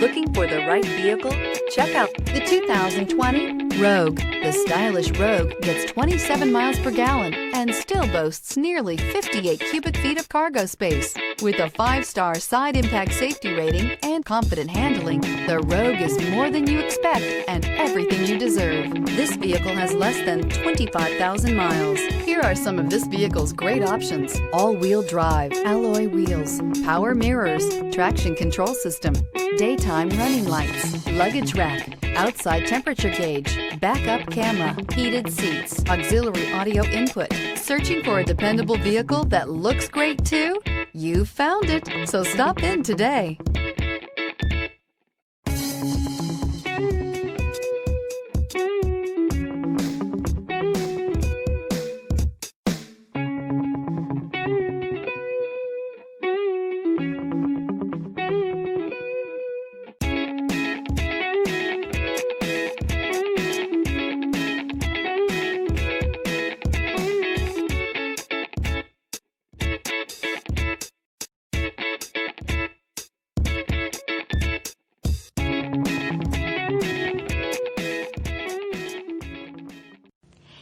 Looking for the right vehicle? Check out the 2020 Rogue. The stylish Rogue gets 27 miles per gallon and still boasts nearly 58 cubic feet of cargo space. With a 5-star side impact safety rating and confident handling, the Rogue is more than you expect and everything you deserve. This vehicle has less than 25,000 miles. Here are some of this vehicle's great options: all-wheel drive, alloy wheels, power mirrors, traction control system, daytime running lights, luggage rack, outside temperature gauge, backup camera, heated seats, auxiliary audio input. Searching for a dependable vehicle that looks great too? You found it, so stop in today.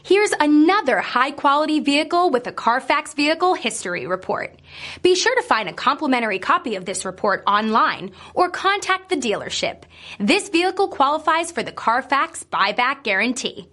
Here's another high-quality vehicle with a Carfax Vehicle History Report. Be sure to find a complimentary copy of this report online or contact the dealership. This vehicle qualifies for the Carfax Buyback Guarantee.